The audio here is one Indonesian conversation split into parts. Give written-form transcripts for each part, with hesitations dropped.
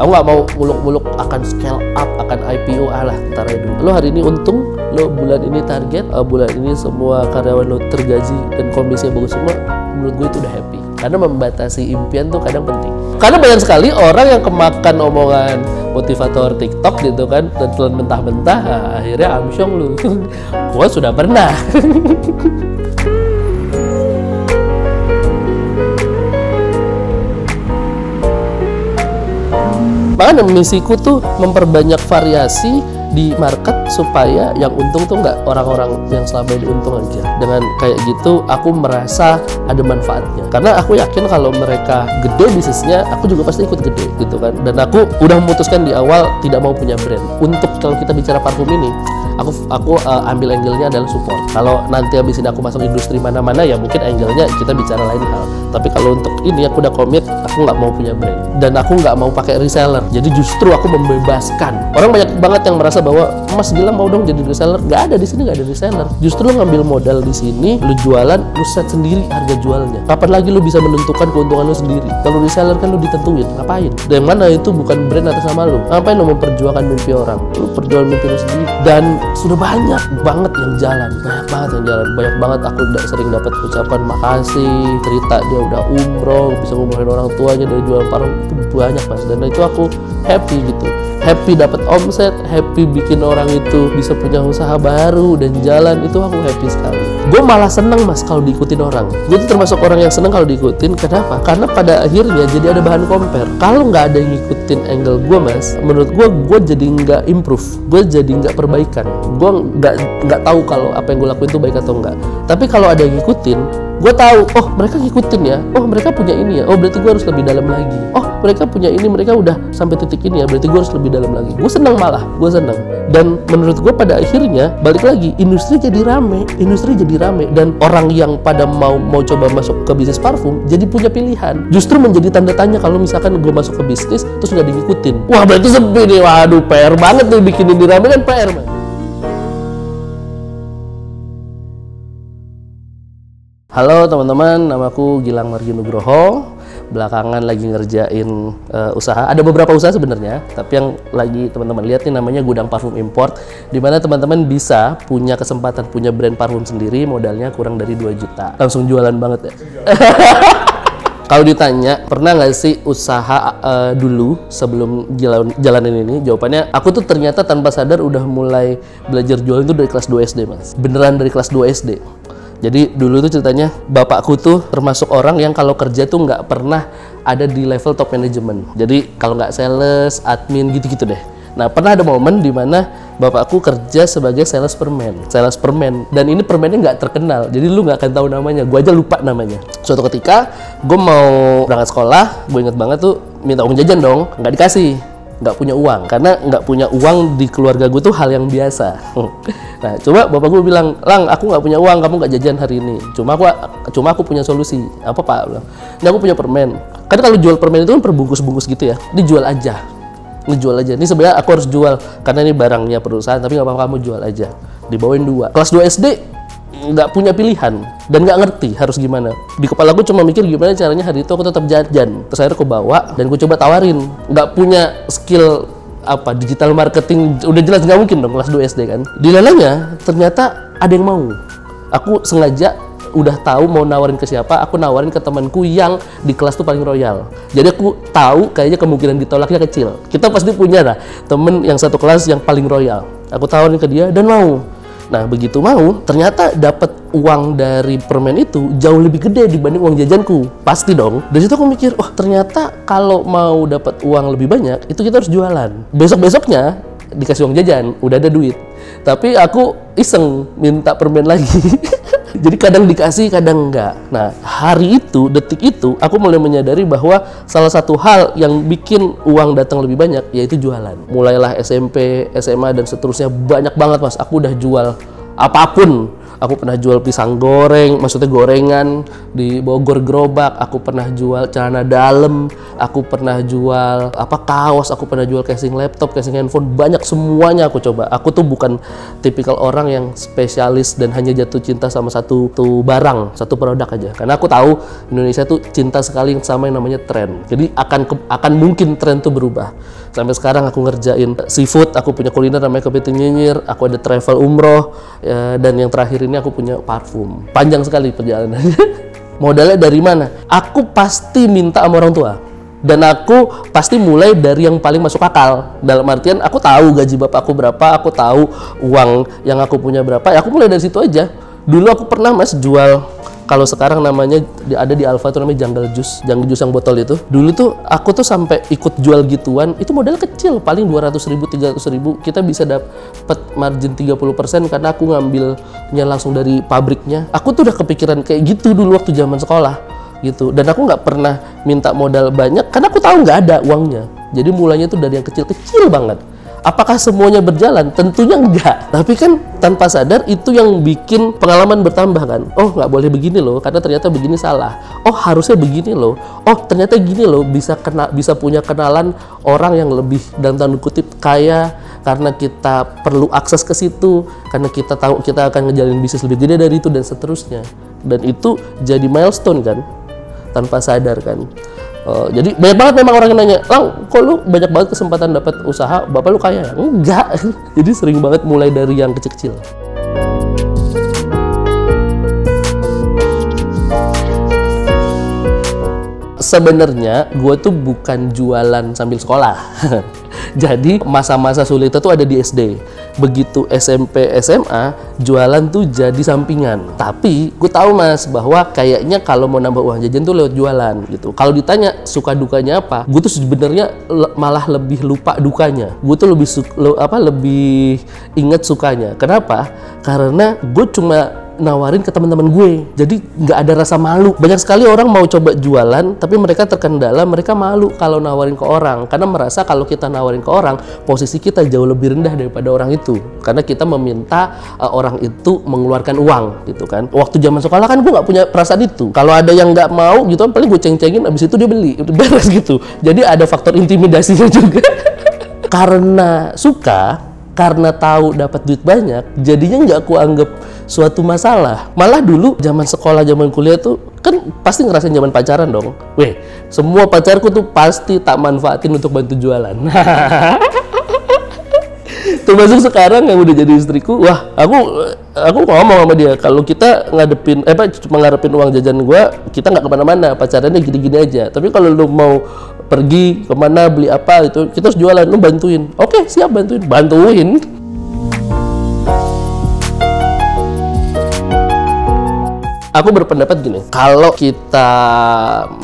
Aku nggak mau muluk-muluk akan scale up, akan IPO, alah ntar aja dulu. Lo hari ini untung, lo bulan ini target, bulan ini semua karyawan lo tergaji dan komisinya bagus semua, menurut gue itu udah happy. Karena membatasi impian tuh kadang penting. Karena banyak sekali orang yang kemakan omongan motivator TikTok gitu kan, dan telan mentah-mentah, akhirnya amsyong lu. Gua sudah pernah. Makanya misiku tuh memperbanyak variasi di market supaya yang untung tuh nggak orang-orang yang selama ini untung aja. Dengan kayak gitu aku merasa ada manfaatnya, karena aku yakin kalau mereka gede bisnisnya, aku juga pasti ikut gede gitu kan. Dan aku udah memutuskan di awal tidak mau punya brand. Untuk kalau kita bicara parfum ini, aku ambil angle-nya adalah support. Kalau nanti habis ini aku masuk industri mana-mana ya mungkin angle-nya kita bicara lain hal. Tapi kalau untuk ini aku udah komit, aku nggak mau punya brand dan aku nggak mau pakai reseller. Jadi justru aku membebaskan. Orang banyak banget yang merasa bahwa Mas Gilang mau dong jadi reseller. Nggak ada, di sini nggak ada reseller. Justru lo ngambil modal di sini, lo jualan, lo set sendiri harga jualnya. Kapan lagi lo bisa menentukan keuntungan lo sendiri? Kalau reseller kan lo ditentuin, ngapain? Dan mana itu bukan brand atas nama lo? Ngapain lo memperjuangkan mimpi orang? Lo perjuangan mimpi lo sendiri. Dan sudah banyak banget yang jalan, banyak banget aku udah sering dapat ucapan makasih, cerita dia udah umroh, bisa ngumrohin orang tuanya dari jualan parfum, itu banyak Mas. Dan itu aku happy gitu, happy dapat omset, happy bikin orang itu bisa punya usaha baru dan jalan, itu aku happy sekali. Gue malah seneng Mas kalau diikutin orang. Gue tuh termasuk orang yang seneng kalau diikutin. Kenapa? Karena pada akhirnya jadi ada bahan compare. Kalau nggak ada yang ngikutin angle gue Mas, menurut gue jadi nggak improve, gue jadi nggak perbaikan. Gue nggak tahu kalau apa yang gue lakuin itu baik atau enggak. Tapi kalau ada yang ngikutin, gue tahu, oh mereka ngikutin ya, oh mereka punya ini ya, oh berarti gue harus lebih dalam lagi, oh mereka punya ini, mereka udah sampai titik ini ya, berarti gue harus lebih dalam lagi. Gue seneng, malah gue seneng. Dan menurut gue pada akhirnya balik lagi, industri jadi rame, dan orang yang pada mau coba masuk ke bisnis parfum jadi punya pilihan. Justru menjadi tanda tanya kalau misalkan gue masuk ke bisnis terus nggak diikutin, wah berarti sepi nih, waduh PR banget nih, bikin ini rame kan PR man. Halo teman-teman, namaku Gilang Margi Nugroho. Belakangan lagi ngerjain usaha. Ada beberapa usaha sebenarnya, tapi yang lagi teman-teman lihat nih namanya Gudang Parfum Import, di mana teman-teman bisa punya kesempatan punya brand parfum sendiri, modalnya kurang dari 2 juta. Langsung jualan banget ya. Kalau ditanya, pernah nggak sih usaha dulu sebelum jalanin ini? Jawabannya, aku tuh ternyata tanpa sadar udah mulai belajar jualan itu dari kelas 2 SD, Mas. Beneran dari kelas 2 SD. Jadi dulu tuh ceritanya, bapakku tuh termasuk orang yang kalau kerja tuh nggak pernah ada di level top management. Jadi kalau nggak sales, admin gitu-gitu deh. Nah pernah ada momen di mana bapakku kerja sebagai sales permen. Dan ini permennya nggak terkenal, jadi lu nggak akan tahu namanya. Gue aja lupa namanya. Suatu ketika gue mau berangkat sekolah, gue inget banget tuh minta uang jajan dong, nggak dikasih. Nggak punya uang, karena nggak punya uang di keluarga gue tuh hal yang biasa. Nah, coba bapak gue bilang, Lang, aku nggak punya uang, kamu nggak jajan hari ini. Cuma aku punya solusi. Apa Pak? Bilang, ini aku punya permen. Karena kalau jual permen itu kan perbungkus-bungkus gitu ya, dijual aja, ngejual aja. Ini sebenarnya aku harus jual karena ini barangnya perusahaan, tapi nggak apa-apa, kamu jual aja. Dibawain 2. Kelas 2 SD nggak punya pilihan dan nggak ngerti harus gimana. Di kepala gue cuma mikir gimana caranya hari itu aku tetap jajan. Terus akhirnya aku bawa dan gue coba tawarin. Nggak punya skill apa digital marketing, udah jelas nggak mungkin dong kelas 2 SD kan. Dilalanya ternyata ada yang mau. Aku sengaja udah tahu mau nawarin ke siapa, aku nawarin ke temanku yang di kelas tuh paling royal. Jadi aku tahu kayaknya kemungkinan ditolaknya kecil. Kita pasti punya lah temen yang satu kelas yang paling royal. Aku tawarin ke dia dan mau. Nah begitu mau, ternyata dapat uang dari permen itu jauh lebih gede dibanding uang jajanku. Pasti dong. Dari situ aku mikir, oh ternyata kalau mau dapat uang lebih banyak, itu kita harus jualan. Besok-besoknya dikasih uang jajan, udah ada duit. Tapi aku iseng minta permen lagi. Jadi kadang dikasih, kadang enggak. Nah hari itu, detik itu, aku mulai menyadari bahwa salah satu hal yang bikin uang datang lebih banyak yaitu jualan. Mulailah SMP, SMA dan seterusnya banyak banget Mas. Aku udah jual apapun. aku pernah jual pisang goreng, maksudnya gorengan di Bogor gerobak, aku pernah jual celana dalam, aku pernah jual kaos, aku pernah jual casing laptop, casing handphone, banyak, semuanya aku coba. Aku tuh bukan tipikal orang yang spesialis dan hanya jatuh cinta sama satu barang, satu produk aja. Karena aku tahu Indonesia tuh cinta sekali sama yang namanya tren. Jadi akan mungkin tren tuh berubah. Sampai sekarang aku ngerjain seafood, aku punya kuliner namanya Kepiting Nyinyir, aku ada travel umroh, dan yang terakhir ini aku punya parfum. Panjang sekali perjalanannya. Modalnya dari mana? Aku pasti minta sama orang tua. Dan aku pasti mulai dari yang paling masuk akal. Dalam artian aku tahu gaji bapak aku berapa, aku tahu uang yang aku punya berapa, ya aku mulai dari situ aja. Dulu aku pernah jual, kalau sekarang namanya ada di Alfa itu namanya jungle juice yang botol itu. Dulu tuh aku tuh sampai ikut jual gituan, itu modal kecil, paling 200.000, 300.000. Kita bisa dapat margin 30% karena aku ngambilnya langsung dari pabriknya. Aku tuh udah kepikiran kayak gitu dulu waktu zaman sekolah gitu. Dan aku nggak pernah minta modal banyak karena aku tahu nggak ada uangnya. Jadi mulanya tuh dari yang kecil-kecil banget. Apakah semuanya berjalan? Tentunya enggak. Tapi kan tanpa sadar itu yang bikin pengalaman bertambah kan. Oh, nggak boleh begini loh, karena ternyata begini salah. Oh, harusnya begini loh. Oh, ternyata gini loh, bisa punya kenalan orang yang lebih dalam tanda kutip kaya karena kita perlu akses ke situ, karena kita tahu kita akan ngejalin bisnis lebih gede dari itu dan seterusnya. Dan itu jadi milestone kan, tanpa sadar kan. Jadi banyak banget memang orang yang nanya, "Lang, kok lu banyak banget kesempatan dapat usaha, bapak lu kaya?" Enggak. Jadi sering banget mulai dari yang kecil-kecil. Sebenarnya gue tuh bukan jualan sambil sekolah. Jadi masa-masa sulit itu ada di SD. Begitu SMP, SMA, jualan tuh jadi sampingan. Tapi gue tahu Mas bahwa kayaknya kalau mau nambah uang jajan tuh lewat jualan gitu. Kalau ditanya suka dukanya apa, gue tuh sebenarnya malah lebih lupa dukanya. Gue tuh lebih inget sukanya. Kenapa? Karena gue cuma nawarin ke teman-teman gue, jadi nggak ada rasa malu. Banyak sekali orang mau coba jualan, tapi mereka terkendala, mereka malu kalau nawarin ke orang, karena merasa kalau kita nawarin ke orang, posisi kita jauh lebih rendah daripada orang itu, karena kita meminta orang itu mengeluarkan uang, gitu kan. Waktu zaman sekolah kan gue nggak punya perasaan itu. Kalau ada yang nggak mau, gitu kan, paling gue ceng-cengin, abis itu dia beli, udah beres gitu. Jadi ada faktor intimidasinya juga. Karena suka, karena tahu dapat duit banyak, jadinya nggak aku anggap suatu masalah. Malah dulu zaman sekolah, zaman kuliah tuh kan pasti ngerasain zaman pacaran dong. Weh, semua pacarku tuh pasti tak manfaatin untuk bantu jualan. Termasuk sekarang yang udah jadi istriku, wah aku ngomong sama dia, kalau kita cuma ngarepin uang jajan gua, kita nggak kemana-mana, pacarannya gini-gini aja. Tapi kalau lu mau pergi kemana, beli apa itu, kita harus jualan, lu bantuin. Oke, siap, bantuin. Aku berpendapat gini, kalau kita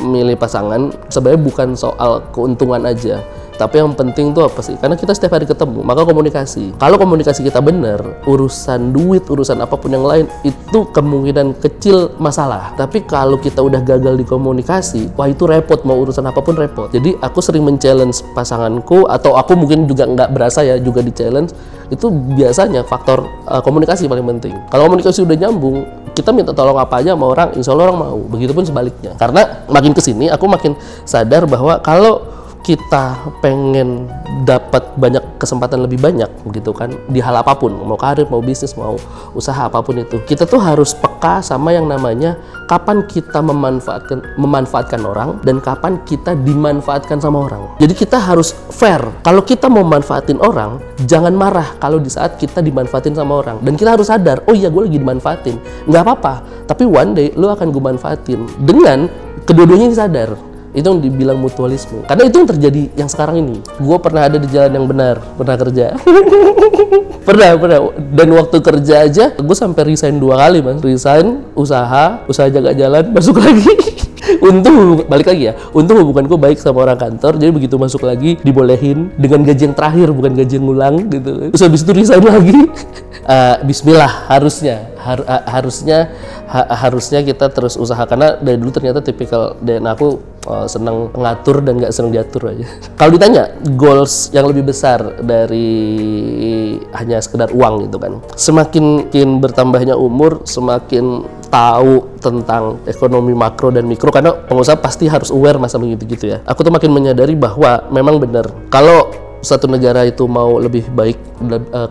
milih pasangan sebenarnya bukan soal keuntungan aja, tapi yang penting tuh apa sih? Karena kita setiap hari ketemu, maka komunikasi. Kalau komunikasi kita benar, urusan duit, urusan apapun yang lain, itu kemungkinan kecil masalah. Tapi kalau kita udah gagal di komunikasi, wah itu repot, mau urusan apapun repot. Jadi aku sering men-challenge pasanganku, atau aku mungkin juga nggak berasa ya, juga di-challenge. Itu biasanya faktor komunikasi paling penting. Kalau komunikasi udah nyambung, kita minta tolong apa aja sama orang, insya Allah orang mau. Begitupun sebaliknya. Karena makin kesini, aku makin sadar bahwa kalau kita pengen dapat banyak kesempatan lebih banyak gitu kan di hal apapun, mau karir, mau bisnis, mau usaha apapun itu, kita tuh harus peka sama yang namanya kapan kita memanfaatkan orang dan kapan kita dimanfaatkan sama orang. Jadi kita harus fair. Kalau kita mau manfaatin orang, jangan marah kalau di saat kita dimanfaatin sama orang. Dan kita harus sadar, oh iya gue lagi dimanfaatin, nggak apa-apa, tapi one day lu akan gue manfaatin. Dengan kedua-duanya sadar. Itu yang dibilang mutualisme. Karena itu yang terjadi yang sekarang ini. Gue pernah ada di jalan yang benar, pernah kerja. pernah. Dan waktu kerja aja, gue sampai resign 2 kali, Mas. Resign, usaha jaga jalan, masuk lagi. Untung, balik lagi ya, untung hubunganku baik sama orang kantor, jadi begitu masuk lagi, dibolehin dengan gaji yang terakhir, bukan gaji yang ngulang, gitu. Terus habis itu resign lagi. Bismillah, harusnya kita terus usaha, karena dari dulu ternyata tipikal DNA aku senang ngatur dan nggak senang diatur aja. Kalau ditanya goals yang lebih besar dari hanya sekedar uang gitu kan, semakin bertambahnya umur, semakin tahu tentang ekonomi makro dan mikro, karena pengusaha pasti harus aware masa begitu-gitu ya. Aku tuh makin menyadari bahwa memang benar kalau satu negara itu mau lebih baik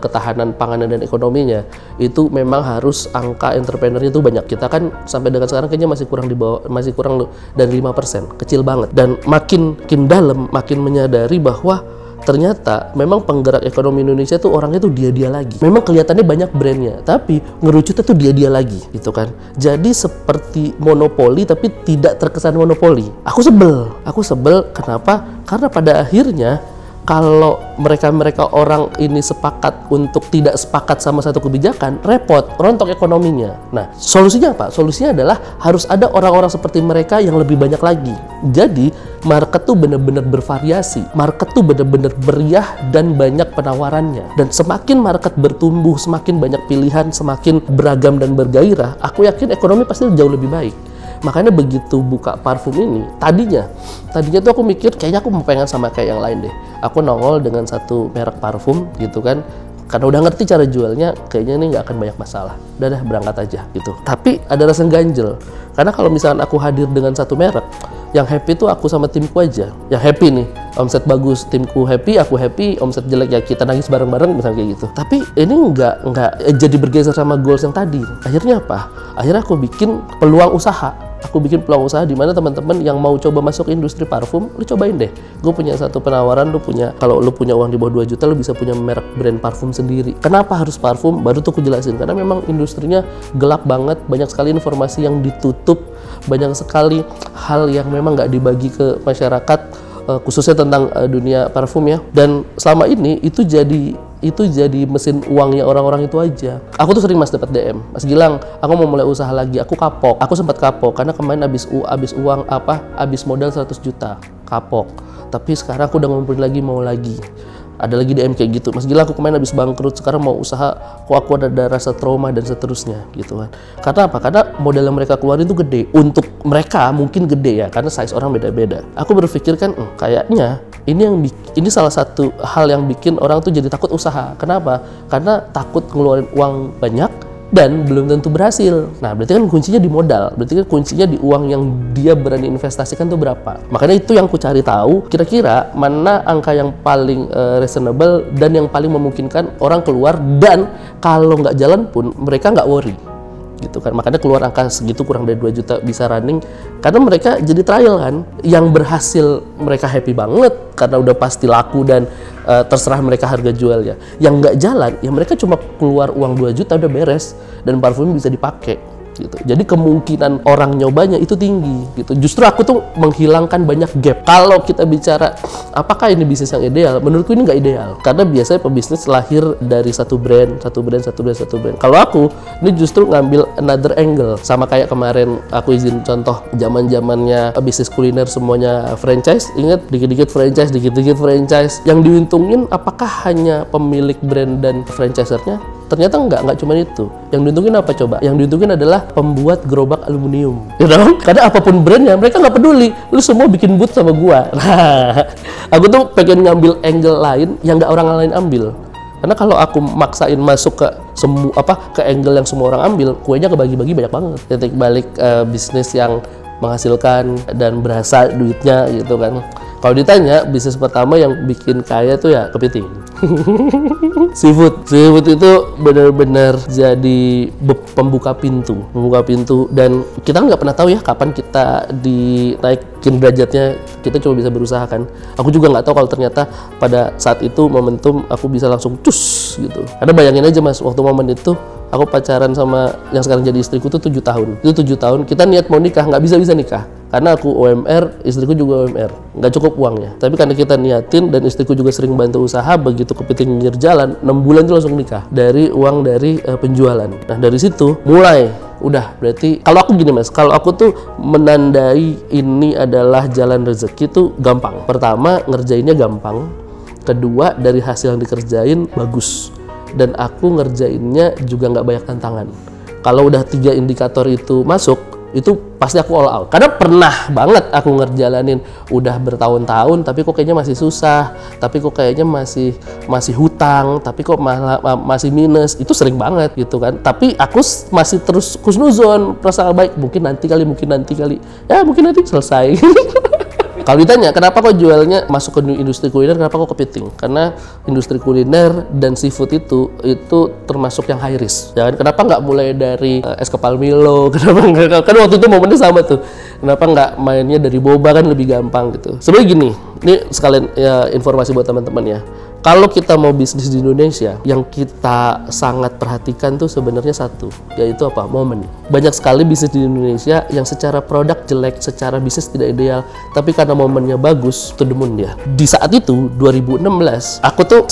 ketahanan panganan dan ekonominya, itu memang harus angka entrepreneurnya itu banyak. Kita kan sampai dengan sekarang kayaknya masih kurang dari 5%, kecil banget. Dan makin dalam, makin menyadari bahwa ternyata memang penggerak ekonomi Indonesia tuh orangnya tuh dia lagi. Memang kelihatannya banyak brandnya, tapi ngerucutnya tuh dia lagi, gitu kan. Jadi seperti monopoli, tapi tidak terkesan monopoli. Aku sebel. Kenapa? Karena pada akhirnya kalau mereka orang ini sepakat untuk tidak sepakat sama satu kebijakan, repot, rontok ekonominya. Nah, solusinya apa? Solusinya adalah harus ada orang-orang seperti mereka yang lebih banyak lagi. Jadi, market tuh benar-benar bervariasi. Market tuh benar-benar meriah dan banyak penawarannya. Dan semakin market bertumbuh, semakin banyak pilihan, semakin beragam dan bergairah, aku yakin ekonomi pasti jauh lebih baik. Makanya begitu buka parfum ini, tadinya tuh aku mikir kayaknya aku mau pengen sama kayak yang lain deh. Aku nongol dengan satu merek parfum gitu kan, karena udah ngerti cara jualnya, kayaknya ini nggak akan banyak masalah. Udah berangkat aja gitu. Tapi ada rasa ganjel, karena kalau misalkan aku hadir dengan satu merek, yang happy tuh aku sama timku aja. Yang happy nih, omset bagus, timku happy, aku happy, omset jelek ya kita nangis bareng-bareng misalnya kayak gitu. Tapi ini nggak jadi bergeser sama goals yang tadi. Akhirnya apa? Akhirnya aku bikin peluang usaha. Di mana teman-teman yang mau coba masuk industri parfum, lu cobain deh. Gue punya satu penawaran, kalau lu punya uang di bawah 2 juta, lu bisa punya merek brand parfum sendiri. Kenapa harus parfum? Baru tuh aku jelasin. Karena memang industrinya gelap banget, banyak sekali informasi yang ditutup, banyak sekali hal yang memang nggak dibagi ke masyarakat, khususnya tentang dunia parfum ya. Dan selama ini itu jadi mesin uangnya orang-orang itu aja. Aku tuh sering Mas dapat DM, Mas Gilang, aku mau mulai usaha lagi, aku kapok. Aku sempat kapok karena kemarin habis modal 100 juta, kapok. Tapi sekarang aku udah ngumpulin lagi, mau lagi. Ada lagi DM kayak gitu, Mas Gilang, aku kemarin habis bangkrut, sekarang mau usaha, kok aku ada rasa trauma dan seterusnya gitu kan. Karena apa? Karena modal yang mereka keluarin itu gede. Untuk mereka mungkin gede ya, karena size orang beda-beda. Aku berpikir kan, kayaknya ini salah satu hal yang bikin orang tuh jadi takut usaha. Kenapa? Karena takut ngeluarin uang banyak dan belum tentu berhasil. Nah, berarti kan kuncinya di modal, berarti kan kuncinya di uang yang dia berani investasikan tuh berapa. Makanya itu yang ku cari tahu, kira-kira mana angka yang paling reasonable dan yang paling memungkinkan orang keluar, dan kalau nggak jalan pun mereka nggak worry gitu kan. Makanya keluar angka segitu, kurang dari 2 juta bisa running, karena mereka jadi trial kan. Yang berhasil mereka happy banget karena udah pasti laku dan terserah mereka harga jualnya. Yang nggak jalan ya mereka cuma keluar uang 2 juta udah beres dan parfum bisa dipakai gitu. Jadi kemungkinan orang nyobanya itu tinggi gitu. Justru aku tuh menghilangkan banyak gap. Kalau kita bicara apakah ini bisnis yang ideal, menurutku ini nggak ideal, karena biasanya pebisnis lahir dari satu brand. Kalau aku ini justru ngambil another angle, sama kayak kemarin aku izin contoh zamannya bisnis kuliner semuanya franchise. Ingat, dikit-dikit franchise. Yang diuntungin apakah hanya pemilik brand dan franchisernya? Ternyata nggak cuma itu. Yang diuntungin apa coba? Yang diuntungin adalah pembuat gerobak aluminium. You know? Karena apapun brandnya, mereka nggak peduli. Lu semua bikin booth sama gua. Nah, aku tuh pengen ngambil angle lain yang nggak orang lain ambil. Karena kalau aku maksain masuk ke ke angle yang semua orang ambil, kuenya kebagi-bagi banyak banget. Titik balik bisnis yang menghasilkan dan berasa duitnya gitu kan. Kalau ditanya bisnis pertama yang bikin kaya tuh ya kepiting. Seafood itu benar-benar jadi pembuka pintu, dan kita nggak pernah tahu ya kapan kita dinaikin derajatnya. Kita cuma bisa berusaha kan. Aku juga nggak tahu kalau ternyata pada saat itu momentum aku bisa langsung cus gitu. Karena bayangin aja Mas, waktu momen itu aku pacaran sama yang sekarang jadi istriku tuh 7 tahun. Itu 7 tahun kita niat mau nikah, nggak bisa nikah. Karena aku UMR, istriku juga UMR, nggak cukup uangnya. Tapi karena kita niatin dan istriku juga sering bantu usaha, begitu kepiting nyir jalan, 6 bulan itu langsung nikah dari uang dari penjualan. Nah dari situ mulai, udah berarti kalau aku gini Mas, kalau aku tuh menandai ini adalah jalan rezeki tuh gampang. Pertama ngerjainnya gampang, kedua dari hasil yang dikerjain bagus, dan aku ngerjainnya juga nggak banyak tantangan. Kalau udah 3 indikator itu masuk, itu pasti aku all out. Karena pernah banget aku ngerjalanin udah bertahun-tahun, tapi kok kayaknya masih susah, tapi kok kayaknya masih hutang, tapi kok malah masih minus. Itu sering banget gitu kan. Tapi aku masih terus husnuzon, prasangka baik, mungkin nanti kali, ya mungkin nanti selesai. Kalau ditanya kenapa kok jualnya masuk ke industri kuliner, kenapa kok kepiting? Karena industri kuliner dan seafood itu termasuk yang high risk. Ya kan? Kenapa nggak mulai dari es kepal Milo? Kenapa nggak? Kan waktu itu momennya sama tuh. Kenapa nggak mainnya dari boba, kan lebih gampang gitu. Sebenarnya gini, ini sekalian ya, informasi buat teman-teman ya. Kalau kita mau bisnis di Indonesia, yang kita sangat perhatikan tuh sebenarnya satu, yaitu apa? Momen. Banyak sekali bisnis di Indonesia yang secara produk jelek, secara bisnis tidak ideal, tapi karena momennya bagus, to the moon dia. Di saat itu, 2016, aku tuh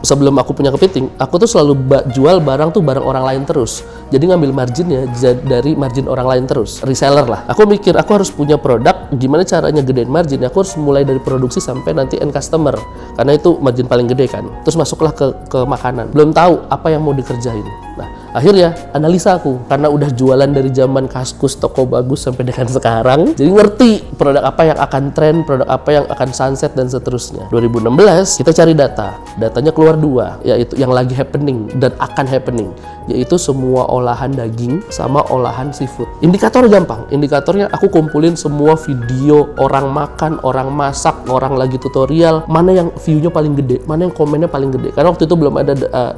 sebelum aku punya kepiting, aku tuh selalu jual barang orang lain terus. Jadi ngambil marginnya dari margin orang lain terus, reseller lah. Aku mikir, aku harus punya produk, gimana caranya gedein margin? Aku harus mulai dari produksi sampai nanti end customer, karena itu margin paling gede kan. Terus masuklah ke makanan. Belum tahu apa yang mau dikerjain. Nah, akhirnya analisa aku, karena udah jualan dari zaman Kaskus, toko bagus sampai dengan sekarang, jadi ngerti produk apa yang akan tren, produk apa yang akan sunset dan seterusnya. 2016 kita cari datanya keluar dua, yaitu yang lagi happening dan akan happening, yaitu semua olahan daging sama olahan seafood. Indikator gampang, indikatornya aku kumpulin semua video orang makan, orang masak, orang lagi tutorial, mana yang view-nya paling gede, mana yang komennya paling gede. Karena waktu itu belum ada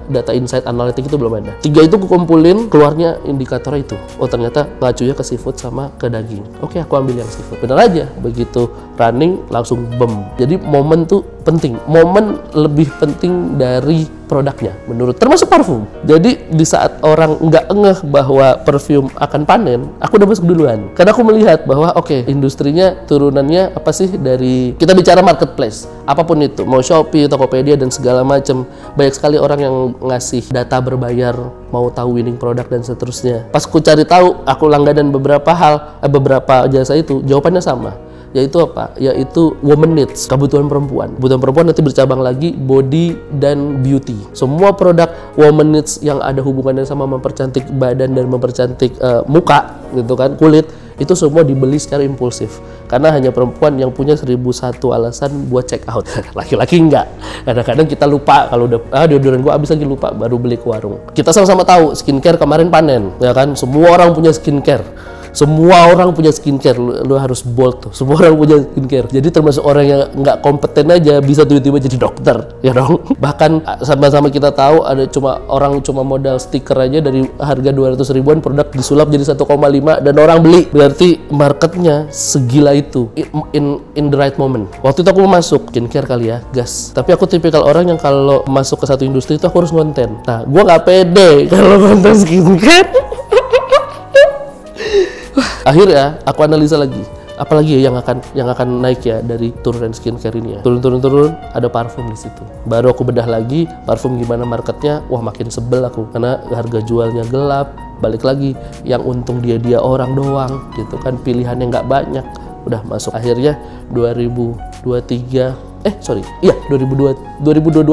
data insight analytic, itu belum ada. 3 itu aku kumpulin, keluarnya indikatornya itu. Oh ternyata ngacunya ke seafood sama ke daging. Oke, aku ambil yang seafood. Bener aja, begitu running langsung bem. Jadi momen tuh penting. Momen lebih penting dari produknya menurut, termasuk parfum. Jadi di saat orang nggak ngeh bahwa perfume akan panen, aku udah masuk duluan. Karena aku melihat bahwa oke, industrinya turunannya apa sih, dari kita bicara marketplace, apapun itu, mau Shopee, Tokopedia dan segala macam, banyak sekali orang yang ngasih data berbayar, mau tahu winning product dan seterusnya. Pas aku cari tahu, aku langganan beberapa jasa itu, jawabannya sama. Yaitu apa? Yaitu woman needs, kebutuhan perempuan. Kebutuhan perempuan nanti bercabang lagi body dan beauty. Semua produk woman needs yang ada hubungannya sama mempercantik badan dan mempercantik muka, gitu kan, kulit, itu semua dibeli secara impulsif. Karena hanya perempuan yang punya 1001 alasan buat check out. Laki-laki enggak. Kadang-kadang kita lupa kalau udah deodoran gua habis lagi, lupa baru beli ke warung. Kita sama-sama tahu skincare kemarin panen, ya kan? Semua orang punya skincare. Semua orang punya skincare, lu harus bold tuh. Semua orang punya skincare. Jadi termasuk orang yang nggak kompeten aja bisa tiba-tiba jadi dokter, ya dong. Bahkan sama-sama kita tahu ada orang cuma modal stiker aja dari harga 200 ribuan, produk disulap jadi 1,5 dan orang beli. Berarti marketnya segila itu in the right moment. Waktu itu aku mau masuk skincare kali ya, gas. Tapi aku tipikal orang yang kalau masuk ke satu industri itu aku harus konten. Nah, gua nggak pede kalau konten skincare. Akhirnya aku analisa lagi, apalagi ya yang akan naik ya dari turunan skincare ini ya. Turun, ada parfum di situ. Baru aku bedah lagi parfum gimana marketnya. Wah, makin sebel aku karena harga jualnya gelap. Balik lagi, yang untung dia orang doang gitu kan, pilihannya nggak banyak. Udah masuk. Akhirnya 2022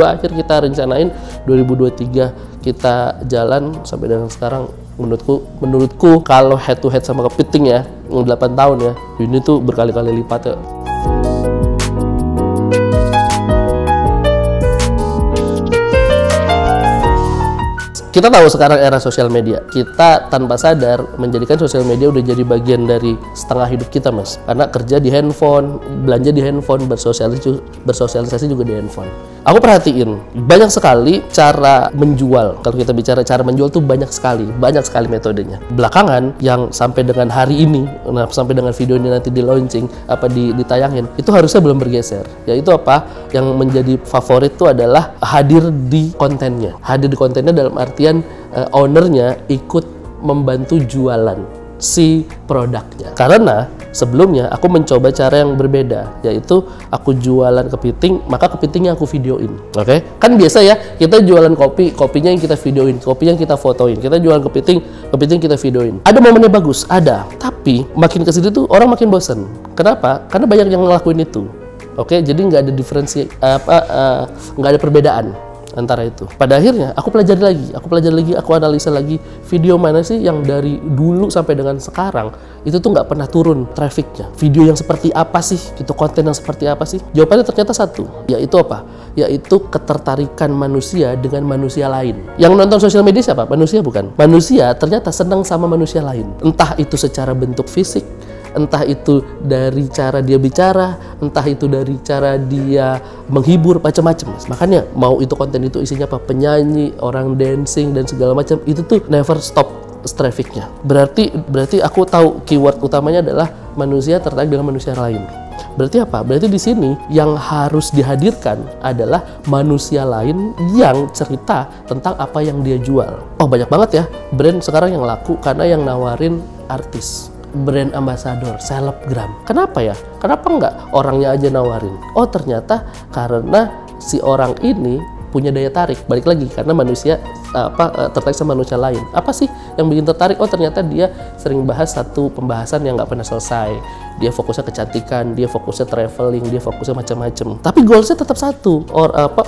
akhir kita rencanain, 2023 kita jalan sampai dengan sekarang. Menurutku kalau head to head sama kepiting ya, 8 tahun ya, ini tuh berkali-kali lipat ya. Kita tahu sekarang era sosial media, kita tanpa sadar menjadikan sosial media udah jadi bagian dari setengah hidup kita, Mas. Karena kerja di handphone, belanja di handphone, bersosialisasi juga di handphone. Aku perhatiin banyak sekali cara menjual. Kalau kita bicara cara menjual tuh banyak sekali metodenya. Belakangan yang sampai dengan hari ini, sampai dengan video ini nanti di launching, ditayangin, itu harusnya belum bergeser. Yaitu apa? Yang menjadi favorit itu adalah hadir di kontennya. Hadir di kontennya dalam artian ownernya ikut membantu jualan si produknya. Karena sebelumnya aku mencoba cara yang berbeda, yaitu aku jualan kepiting, maka kepitingnya aku videoin. Oke? Kan biasa ya, kita jualan kopinya yang kita videoin, kopi yang kita fotoin. Kita jualan kepiting kita videoin. Ada momennya bagus, ada. Tapi makin ke situ tuh orang makin bosan. Kenapa? Karena banyak yang ngelakuin itu. Oke, jadi nggak ada diferensi nggak ada perbedaan. antara itu. Pada akhirnya aku pelajari lagi, aku analisa lagi video mana sih yang dari dulu sampai dengan sekarang itu tuh nggak pernah turun trafficnya. Video yang seperti apa sih? Itu konten yang seperti apa sih? Jawabannya ternyata satu, yaitu apa? Yaitu ketertarikan manusia dengan manusia lain. Yang nonton sosial media siapa? Manusia bukan? Manusia ternyata senang sama manusia lain. Entah itu secara bentuk fisik, entah itu dari cara dia bicara, entah itu dari cara dia menghibur, macam-macam. Makanya mau itu konten itu isinya apa, penyanyi, orang dancing dan segala macam, itu tuh never stop trafficnya. Berarti aku tahu keyword utamanya adalah manusia tertarik dengan manusia lain. Berarti apa? Berarti di sini yang harus dihadirkan adalah manusia lain yang cerita tentang apa yang dia jual. Oh, banyak banget ya brand sekarang yang laku karena yang nawarin artis, brand ambassador, selebgram. Kenapa ya? Kenapa nggak orangnya aja nawarin? Oh, ternyata karena si orang ini punya daya tarik. Balik lagi, karena manusia tertarik sama manusia lain. Apa sih yang bikin tertarik? Oh, ternyata dia sering bahas satu pembahasan yang nggak pernah selesai. Dia fokusnya kecantikan, dia fokusnya traveling, dia fokusnya macam-macam. Tapi goalsnya tetap satu,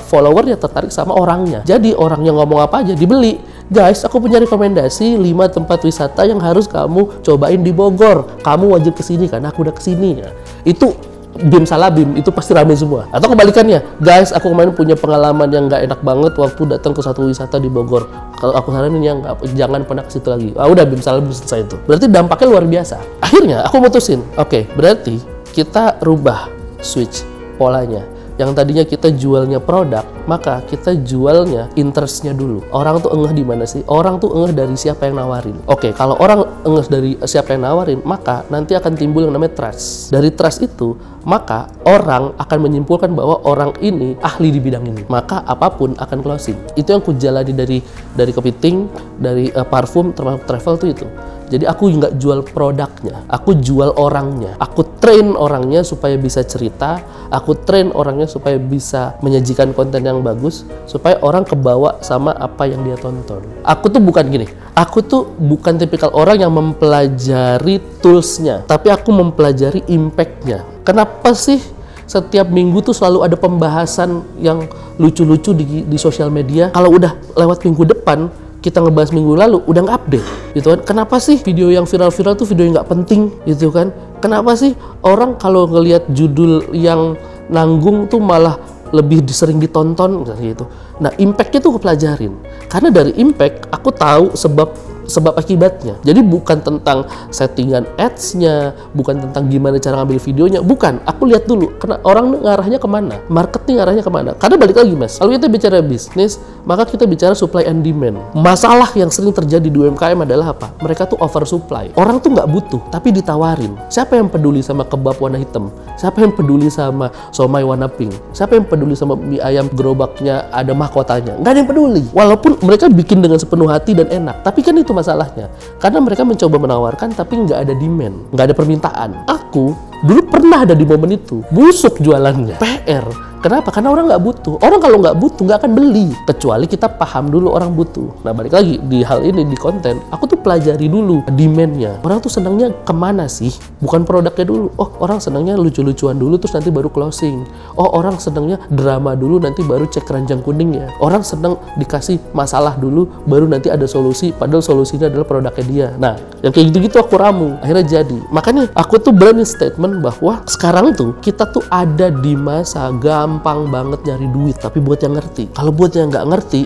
followernya tertarik sama orangnya. Jadi orang yang ngomong apa aja dibeli. Guys, aku punya rekomendasi 5 tempat wisata yang harus kamu cobain di Bogor. Kamu wajib kesini karena aku udah kesini. Ya. Itu BIM salah BIM, itu pasti rame semua. Atau kebalikannya, guys, aku kemarin punya pengalaman yang nggak enak banget waktu datang ke satu wisata di Bogor. Kalau aku saranin yang jangan pernah ke situ lagi. Udah BIM salah BIM selesai itu. Berarti dampaknya luar biasa. Akhirnya aku mutusin, oke, berarti kita rubah switch polanya. Yang tadinya kita jualnya produk, maka kita jualnya interestnya dulu. Orang tuh engeh di mana sih? Orang tuh engeh dari siapa yang nawarin. Oke, kalau orang engeh dari siapa yang nawarin, maka nanti akan timbul yang namanya trust. Dari trust itu, maka orang akan menyimpulkan bahwa orang ini ahli di bidang ini. Maka apapun akan closing. Itu yang ku jalani dari kepiting, dari parfum, termasuk travel tuh itu. Jadi aku nggak jual produknya, aku jual orangnya. Aku train orangnya supaya bisa cerita, aku train orangnya supaya bisa menyajikan konten yang bagus, supaya orang kebawa sama apa yang dia tonton. Aku tuh bukan gini, aku tuh bukan tipikal orang yang mempelajari toolsnya, tapi aku mempelajari impact-nya. Kenapa sih setiap minggu tuh selalu ada pembahasan yang lucu-lucu di sosial media? Kalau udah lewat minggu depan, kita ngebahas minggu lalu udah nggak update gitu kan. Kenapa sih video yang viral-viral tuh video yang nggak penting gitu kan? Kenapa sih orang kalau ngelihat judul yang nanggung tuh malah lebih sering ditonton gitu. Nah, impact-nya tuh aku pelajarin. Karena dari impact aku tahu sebab akibatnya. Jadi bukan tentang settingan ads-nya, bukan tentang gimana cara ngambil videonya, bukan. Aku lihat dulu, karena orang ngarahnya kemana, marketing ngarahnya kemana. Karena balik lagi mas, kalau kita bicara bisnis, maka kita bicara supply and demand. Masalah yang sering terjadi di UMKM adalah apa? Mereka tuh oversupply. Orang tuh nggak butuh, tapi ditawarin. Siapa yang peduli sama kebab warna hitam? Siapa yang peduli sama somai warna pink? Siapa yang peduli sama mie ayam gerobaknya ada mahkotanya? Nggak ada yang peduli. Walaupun mereka bikin dengan sepenuh hati dan enak, tapi kan itu masalahnya. Karena mereka mencoba menawarkan tapi nggak ada demand, nggak ada permintaan. Aku dulu pernah ada di momen itu, busuk jualannya, PR. Kenapa? Karena orang nggak butuh. Orang kalau nggak butuh nggak akan beli. Kecuali kita paham dulu orang butuh. Nah balik lagi di hal ini di konten, aku tuh pelajari dulu demand-nya. Orang tuh senangnya kemana sih? Bukan produknya dulu. Oh orang senangnya lucu-lucuan dulu terus nanti baru closing. Oh orang senangnya drama dulu nanti baru cek keranjang kuningnya. Orang senang dikasih masalah dulu baru nanti ada solusi. Padahal solusinya adalah produknya dia. Nah yang kayak gitu-gitu aku ramu. Akhirnya jadi. Makanya aku tuh berani statement bahwa sekarang tuh kita tuh ada di masa gampang banget nyari duit, tapi buat yang ngerti. Kalau buat yang nggak ngerti,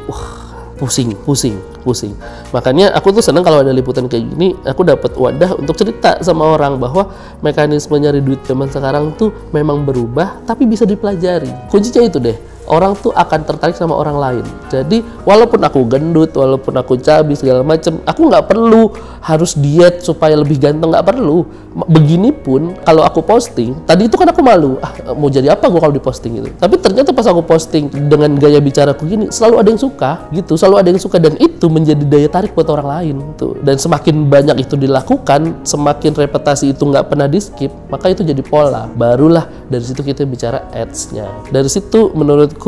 pusing. Makanya aku tuh senang kalau ada liputan kayak gini, aku dapat wadah untuk cerita sama orang bahwa mekanisme nyari duit zaman sekarang tuh memang berubah, tapi bisa dipelajari. Kuncinya itu deh. Orang tuh akan tertarik sama orang lain. Jadi walaupun aku gendut, walaupun aku cabi segala macam, aku nggak perlu harus diet supaya lebih ganteng, nggak perlu. Beginipun kalau aku posting, tadi itu kan aku malu, mau jadi apa gue kalau diposting gitu. Tapi ternyata pas aku posting dengan gaya bicaraku gini, selalu ada yang suka gitu, selalu ada yang suka dan itu menjadi daya tarik buat orang lain tuh. Dan semakin banyak itu dilakukan, semakin reputasi itu nggak pernah di skip, maka itu jadi pola. Barulah dari situ kita bicara ads-nya. Dari situ menurut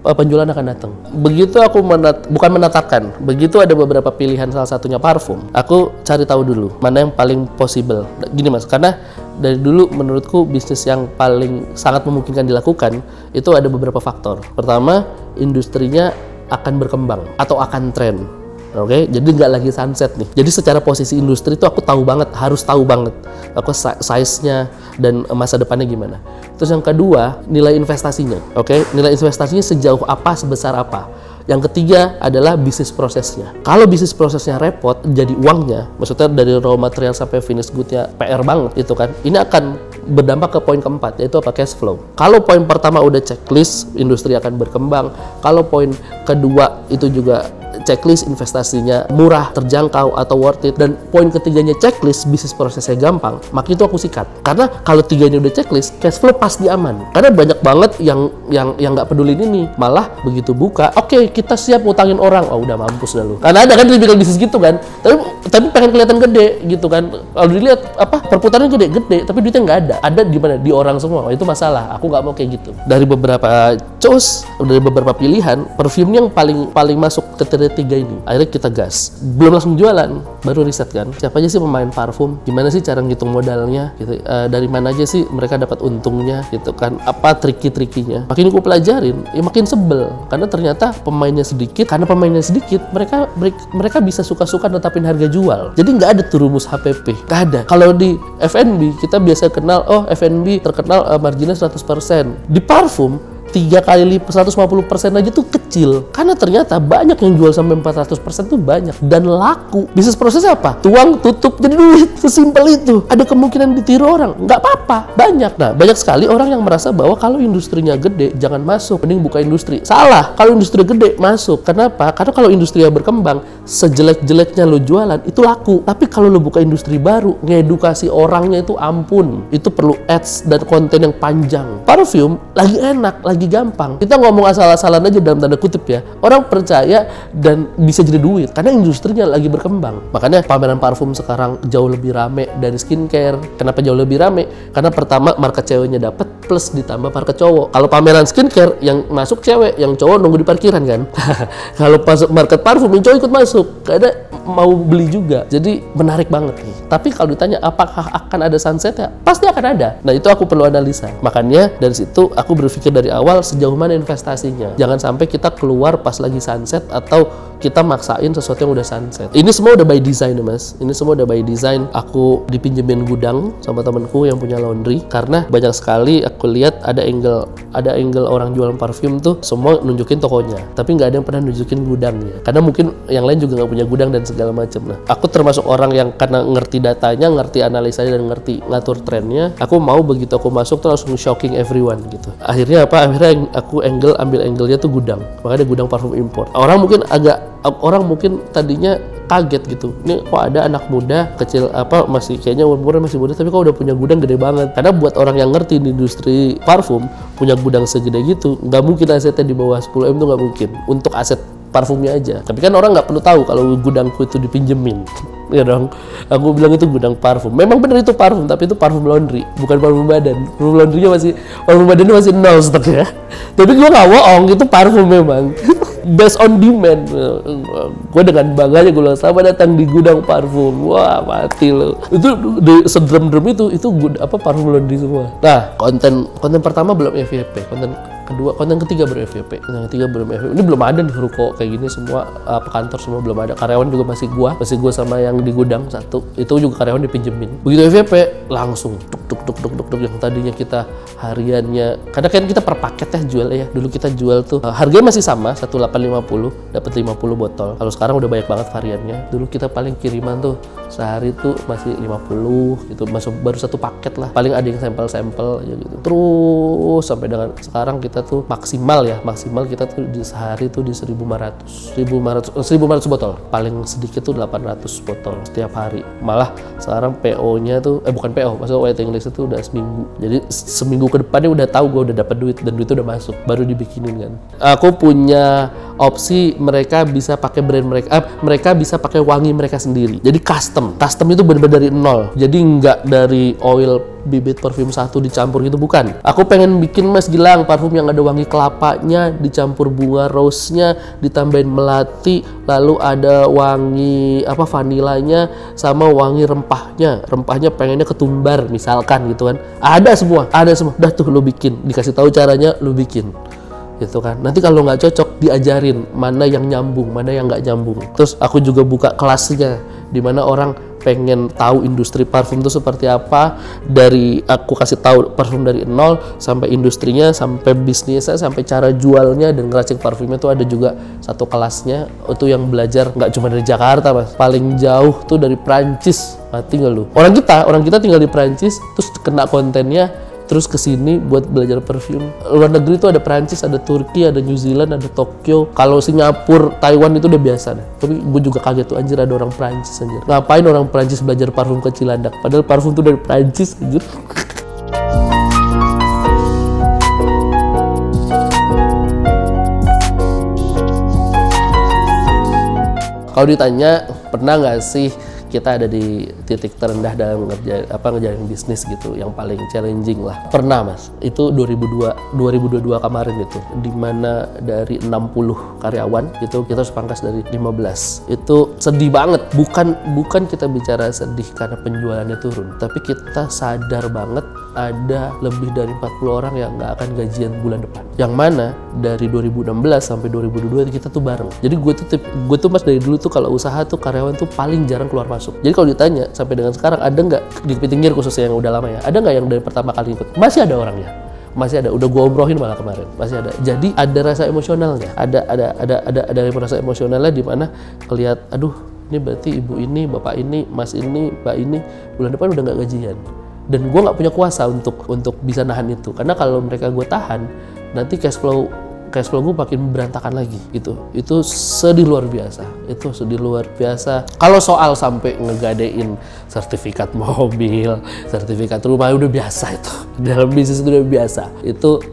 penjualan akan datang. Begitu aku bukan menetapkan, begitu ada beberapa pilihan salah satunya parfum, aku cari tahu dulu mana yang paling possible. Gini mas, karena dari dulu menurutku bisnis yang paling sangat memungkinkan dilakukan itu ada beberapa faktor. Pertama, industrinya akan berkembang atau akan tren. Oke, jadi nggak lagi sunset nih. Jadi secara posisi industri itu aku tahu banget, harus tahu banget aku size-nya dan masa depannya gimana. Terus yang kedua, nilai investasinya. Oke, nilai investasinya sejauh apa, sebesar apa. Yang ketiga adalah bisnis prosesnya. Kalau bisnis prosesnya repot, jadi uangnya, maksudnya dari raw material sampai finish good-nya PR banget itu kan, ini akan berdampak ke poin keempat, yaitu apa? Cash flow. Kalau poin pertama udah checklist, industri akan berkembang. Kalau poin kedua itu juga checklist, investasinya murah, terjangkau atau worth it, dan poin ketiganya checklist, bisnis prosesnya gampang, maka itu aku sikat. Karena kalau tiganya udah checklist, cash flow pasti aman. Karena banyak banget yang nggak peduli ini, malah begitu buka, oke, kita siap utangin orang, oh udah mampus dah lu. Karena ada kan tipikal bisnis gitu kan, tapi pengen kelihatan gede gitu kan. Kalau dilihat apa perputaran gede, tapi duitnya nggak ada. Ada di mana? Di orang semua. Oh, itu masalah. Aku nggak mau kayak gitu. Dari beberapa choice, dari beberapa pilihan, parfum yang paling masuk ke tiga ini, akhirnya kita gas. Belum langsung jualan, baru riset kan. Siapa aja sih pemain parfum? Gimana sih cara ngitung modalnya? Gitu. Dari mana aja sih mereka dapat untungnya? Gitu kan. Apa triki-trikinya? Makin aku pelajarin, ya makin sebel. Karena ternyata pemainnya sedikit. Karena pemainnya sedikit, mereka bisa suka-suka netapin harga jual. Jadi nggak ada tuh rumus HPP. Nggak ada. Kalau di F&B, kita biasa kenal, oh F&B terkenal marginnya 100%. Di parfum, 3 kali lipat 150% aja tuh kecil. Karena ternyata banyak yang jual sampai 400% tuh banyak. Dan laku. Bisnis prosesnya apa? Tuang, tutup, jadi duit. Sesimpel itu. Ada kemungkinan ditiru orang? Nggak apa-apa. Banyak. Nah, banyak sekali orang yang merasa bahwa kalau industrinya gede, jangan masuk. Mending buka industri. Salah. Kalau industri gede, masuk. Kenapa? Karena kalau industrinya berkembang, sejelek-jeleknya lo jualan, itu laku. Tapi kalau lo buka industri baru, ngedukasi orangnya itu ampun. Itu perlu ads dan konten yang panjang. Parfum lagi enak, lagi gampang. Kita ngomong asal-asalan aja dalam tanda kutip ya. Orang percaya dan bisa jadi duit karena industrinya lagi berkembang. Makanya pameran parfum sekarang jauh lebih rame dari skincare. Kenapa jauh lebih rame? Karena pertama market ceweknya dapat plus ditambah market cowok. Kalau pameran skincare yang masuk cewek, yang cowok nunggu di parkiran kan. Kalau masuk market parfum yang cowok ikut masuk. Karena mau beli juga. Jadi menarik banget nih. Tapi kalau ditanya apakah akan ada sunsetnya? Pasti akan ada. Nah, itu aku perlu analisa. Makanya dari situ aku berpikir dari awal sejauh mana investasinya. Jangan sampai kita keluar pas lagi sunset atau kita maksain sesuatu yang udah sunset. Ini semua udah by design ya mas. Ini semua udah by design. Aku dipinjemin gudang sama temenku yang punya laundry. Karena banyak sekali aku lihat ada angle orang jualan parfum tuh semua nunjukin tokonya. Tapi nggak ada yang pernah nunjukin gudangnya. Karena mungkin yang lain juga nggak punya gudang dan segala macam. Nah, aku termasuk orang yang karena ngerti datanya, ngerti analisanya dan ngerti ngatur trennya. Aku mau begitu aku masuk tuh langsung shocking everyone gitu. Akhirnya apa? Akhirnya aku ambil angle-nya tuh gudang. Makanya gudang parfum import. Orang mungkin tadinya kaget gitu. Ini kok ada anak muda kecil masih kayaknya umurnya masih muda tapi kok udah punya gudang gede banget. Karena buat orang yang ngerti di industri parfum punya gudang segede gitu, nggak mungkin asetnya di bawah 10M tuh nggak mungkin. Untuk aset parfumnya aja. Tapi kan orang nggak perlu tahu kalau gudangku itu dipinjemin. Ya dong, aku bilang itu gudang parfum. Memang benar itu parfum, tapi itu parfum laundry, bukan parfum badan. Parfum laundrynya parfum badannya masih nol stoknya. Tapi gue nggak bohong, itu parfum memang. Based on demand. Gue dengan bangganya gue sama datang di gudang parfum. Wah mati lo. Itu di sedrem-drem itu parfum laundry semua. Nah konten pertama belum FYP, konten ketiga baru FYP. Ini belum ada di ruko kayak gini semua, kantor semua belum ada. Karyawan juga masih gua sama yang di gudang satu. Itu juga karyawan dipinjemin. Begitu FYP langsung tuk yang tadinya kita hariannya, karena kan kita per paket ya jual ya. Dulu kita jual tuh harganya masih sama 1850, dapat 50 botol. Kalau sekarang udah banyak banget variannya. Dulu kita paling kiriman tuh sehari tuh masih 50 gitu, baru satu paket lah. Paling ada yang sampel aja gitu. Terus sampai dengan sekarang kita tuh maksimal kita tuh di sehari tuh di 1500 botol. Paling sedikit tuh 800 botol setiap hari. Malah sekarang PO-nya tuh bukan PO, maksudnya waiting list itu udah seminggu. Jadi seminggu ke depannya udah tahu gue udah dapat duit dan duit udah masuk, baru dibikinin kan. Aku punya opsi mereka bisa pakai brand mereka bisa pakai wangi mereka sendiri. Jadi custom itu benar-benar dari nol. Jadi nggak dari oil bibit parfum satu dicampur gitu, bukan. Aku pengen bikin Mas Gilang parfum yang ada wangi kelapanya dicampur bunga rose-nya, ditambahin melati, lalu ada wangi vanilanya sama wangi rempahnya pengennya ketumbar misalkan gitu kan. Ada semua. Dah tuh lo bikin, dikasih tahu caranya lo bikin. gitu kan. Nanti kalau nggak cocok diajarin mana yang nyambung, mana yang nggak nyambung. Terus aku juga buka kelasnya di mana orang pengen tahu industri parfum itu seperti apa, dari aku kasih tahu parfum dari nol sampai industrinya, sampai bisnisnya, sampai cara jualnya dan ngeracik parfumnya. Tuh ada juga satu kelasnya itu yang belajar nggak cuma dari Jakarta mas, paling jauh tuh dari Prancis. Mati nggak lu? Orang kita tinggal di Prancis terus kena kontennya terus kesini buat belajar parfum. Luar negeri tuh ada Prancis, ada Turki, ada New Zealand, ada Tokyo. Kalau Singapura, Taiwan itu udah biasa deh. Tapi gue juga kaget tuh, anjir ada orang Prancis anjir. Ngapain orang Prancis belajar parfum ke Cilandak? Padahal parfum tuh dari Prancis anjir. Kalau ditanya pernah nggak sih kita ada di titik terendah dalam ngejalanin bisnis gitu, yang paling challenging lah. Pernah mas, itu 2022 kemarin itu, dimana dari 60 karyawan gitu kita harus pangkas dari 15. Itu sedih banget, bukan kita bicara sedih karena penjualannya turun, tapi kita sadar banget ada lebih dari 40 orang yang nggak akan gajian bulan depan. Yang mana dari 2016 sampai 2022 kita tuh bareng. Jadi gue tuh mas dari dulu tuh kalau usaha tuh karyawan tuh paling jarang keluar masuk. Jadi kalau ditanya sampai dengan sekarang ada nggak di Kepiting Gear khususnya yang udah lama ya, ada nggak yang dari pertama kali ikut? Masih ada orangnya, masih ada. Udah gue omrohin malah kemarin, masih ada. Jadi ada rasa emosionalnya, ada rasa emosionalnya di mana kelihat, aduh ini berarti ibu ini, bapak ini, mas ini, mbak ini bulan depan udah nggak gajian. Dan gue nggak punya kuasa untuk bisa nahan itu, karena kalau mereka gue tahan nanti cash flow gue makin berantakan lagi gitu. Itu sedih luar biasa. Kalau soal sampai ngegadein sertifikat mobil, sertifikat rumah udah biasa itu. Dalam bisnis itu udah biasa. Itu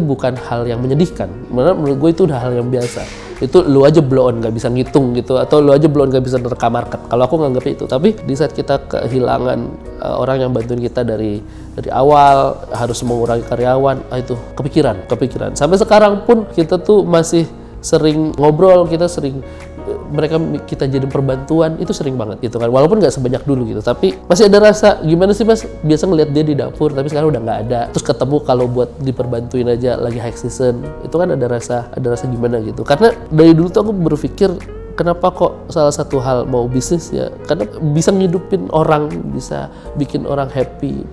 bukan hal yang menyedihkan. Menurut gue itu udah hal yang biasa. Itu lu aja blow on nggak bisa ngitung gitu, atau lu aja blow on nggak bisa nerka market. Kalau aku nganggapnya itu. Tapi di saat kita kehilangan orang yang bantuin kita dari awal, harus mengurangi karyawan, itu kepikiran. Sampai sekarang pun kita tuh masih sering ngobrol, kita jadi perbantuan, itu sering banget gitu kan, walaupun nggak sebanyak dulu gitu, tapi masih ada rasa gimana sih mas, biasa ngeliat dia di dapur tapi sekarang udah nggak ada, terus ketemu kalau buat diperbantuin aja lagi high season, itu kan ada rasa gimana gitu. Karena dari dulu tuh aku berpikir kenapa kok salah satu hal mau bisnis ya, karena bisa ngidupin orang, bisa bikin orang happy,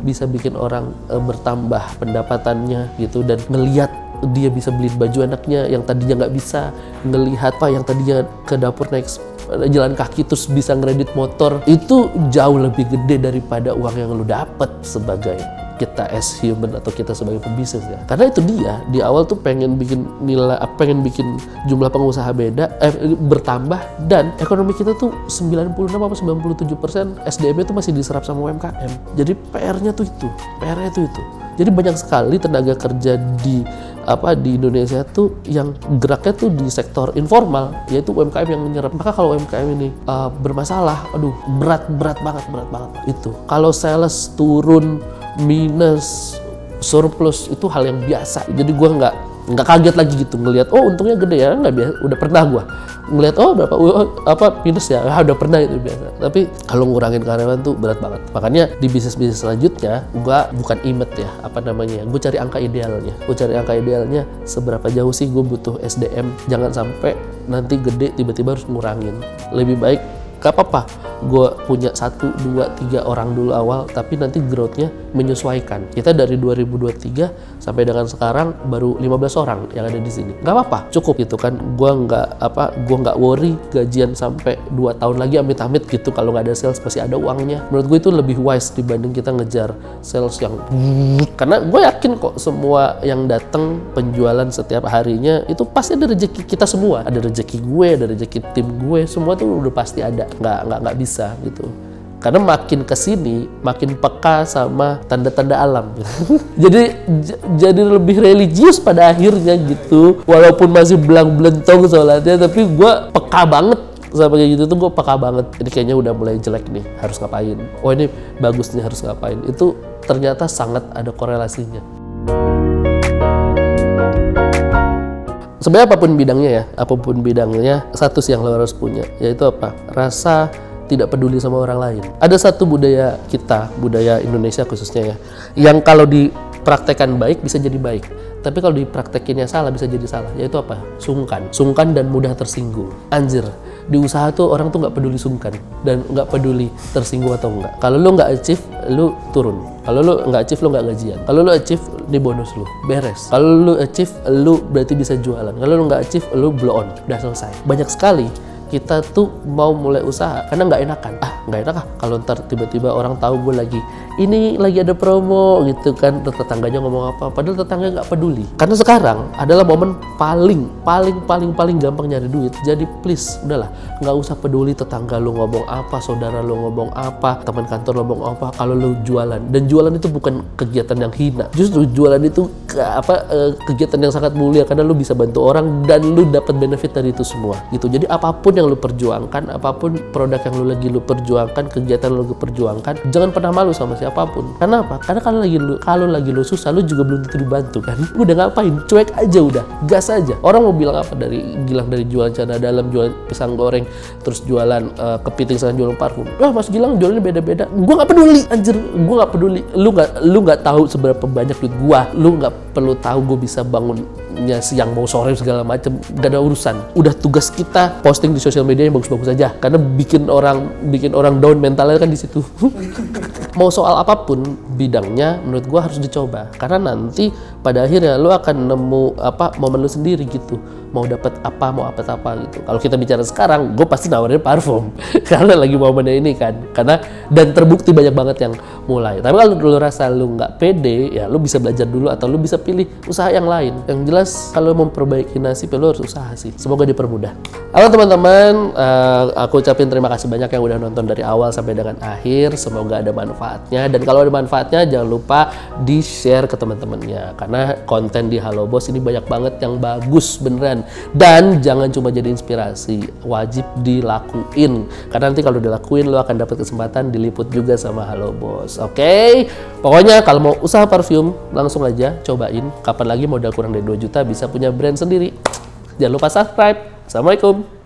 bisa bikin orang bertambah pendapatannya gitu, dan ngelihat dia bisa beliin baju anaknya yang tadinya nggak bisa, ngelihat yang tadinya ke dapur naik jalan kaki terus bisa ngeredit motor, itu jauh lebih gede daripada uang yang lu dapet sebagai kita as human atau kita sebagai pembisnis ya. Karena itu dia di awal tuh pengen bikin jumlah pengusaha bertambah, dan ekonomi kita tuh 96-97% SDM-nya tuh masih diserap sama UMKM. Jadi PR-nya tuh itu. Jadi banyak sekali tenaga kerja di Indonesia tuh yang geraknya tuh di sektor informal, yaitu UMKM yang menyerap. Maka kalau UMKM ini bermasalah, aduh berat banget itu. Kalau sales turun, minus, surplus, itu hal yang biasa. Jadi gue nggak kaget lagi gitu ngelihat, oh untungnya gede ya, nggak biasa, udah pernah gue ngelihat, oh berapa minus ya, udah pernah, itu biasa. Tapi kalau ngurangin karyawan tuh berat banget. Makanya di bisnis selanjutnya gue bukan imet ya, gue cari angka idealnya seberapa jauh sih gue butuh SDM, jangan sampai nanti gede tiba-tiba harus ngurangin. Lebih baik gak apa-apa gue punya 1, 2, 3 orang dulu awal, tapi nanti growth-nya menyesuaikan. Kita dari 2023 sampai dengan sekarang baru 15 orang yang ada di sini. Gak apa-apa, cukup gitu kan. Gue nggak worry gajian sampai 2 tahun lagi amit-amit gitu. Kalau nggak ada sales masih ada uangnya. Menurut gue itu lebih wise dibanding kita ngejar sales yang karena gue yakin kok semua yang datang penjualan setiap harinya itu pasti ada rezeki kita semua. Ada rezeki gue, ada rezeki tim gue, semua tuh udah pasti ada. Nggak bisa gitu, karena makin kesini makin peka sama tanda-tanda alam gitu. jadi lebih religius pada akhirnya gitu, walaupun masih belang-belentong sholatnya, tapi gue peka banget sama kayak gitu tuh, gue peka banget. Ini kayaknya udah mulai jelek nih, harus ngapain, oh ini bagus nih, harus ngapain. Itu ternyata sangat ada korelasinya. Sebenarnya apapun bidangnya, satu sih yang lo harus punya, yaitu apa? Rasa tidak peduli sama orang lain. Ada satu budaya kita, budaya Indonesia khususnya ya, yang kalau Praktekan baik bisa jadi baik, tapi kalau dipraktekinnya salah bisa jadi salah. Yaitu apa? Sungkan dan mudah tersinggung. Anjir, di usaha tuh orang tuh nggak peduli sungkan dan nggak peduli tersinggung atau enggak. Kalau lu nggak achieve, lu turun. Kalau lu nggak achieve, lu nggak gajian. Kalau lu achieve, ini bonus lu, beres. Kalau lu achieve, lu berarti bisa jualan. Kalau lu nggak achieve, lu blow on, udah selesai. Banyak sekali kita tuh mau mulai usaha karena nggak enakan. Nggak enak kalau ntar tiba-tiba orang tahu gue lagi ada promo gitu kan, tetangganya ngomong apa, padahal tetangga nggak peduli. Karena sekarang adalah momen paling gampang nyari duit. Jadi please, udahlah, nggak usah peduli tetangga lu ngomong apa, saudara lu ngomong apa, teman kantor lu ngomong apa. Kalau lu jualan, dan jualan itu bukan kegiatan yang hina, justru jualan itu kegiatan yang sangat mulia karena lu bisa bantu orang dan lu dapat benefit dari itu semua gitu. Jadi apapun yang lu perjuangkan, apapun produk yang lu perjuangkan, kegiatan lu perjuangkan, jangan pernah malu sama siapapun. Karena apa? Karena kalau lagi lu susah, lu juga belum tentu dibantu kan. Udah ngapain? Cuek aja udah, gas aja. Orang mau bilang apa dari jualan celana dalam, jualan pisang goreng, terus jualan kepiting sama jualan parfum. Mas Gilang jualannya beda-beda. Gua nggak peduli, anjir. Gua nggak peduli. Lu nggak tahu seberapa banyak duit gua. Lu nggak perlu tahu gua bisa bangunnya siang mau sore segala macam. Gak ada urusan. Udah tugas kita posting di sosial media yang bagus-bagus aja. Karena bikin orang down mentalnya kan di situ. Mau soal apapun bidangnya, menurut gua harus dicoba. Karena nanti pada akhirnya lu akan nemu momen lu sendiri gitu. Mau dapat apa, mau apa gitu. Kalau kita bicara sekarang, gue pasti nawarin parfum karena lagi momennya ini kan. Dan terbukti banyak banget yang mulai. Tapi kalau lu rasa lu nggak pede, ya lu bisa belajar dulu atau lu bisa pilih usaha yang lain. Yang jelas kalau memperbaiki nasib, lu harus usaha sih. Semoga dipermudah. Halo teman-teman, aku ucapin terima kasih banyak yang udah nonton dari awal sampai dengan akhir. Semoga ada manfaatnya. Dan kalau ada manfaatnya, jangan lupa di-share ke teman-temannya. Karena konten di Halo Bos ini banyak banget yang bagus beneran. Dan jangan cuma jadi inspirasi, wajib dilakuin. Karena nanti kalau dilakuin, lo akan dapat kesempatan diliput juga sama Halo Bos. Oke? Pokoknya kalau mau usaha parfum, langsung aja cobain. Kapan lagi modal kurang dari 2 juta bisa punya brand sendiri. Jangan lupa subscribe. Assalamualaikum.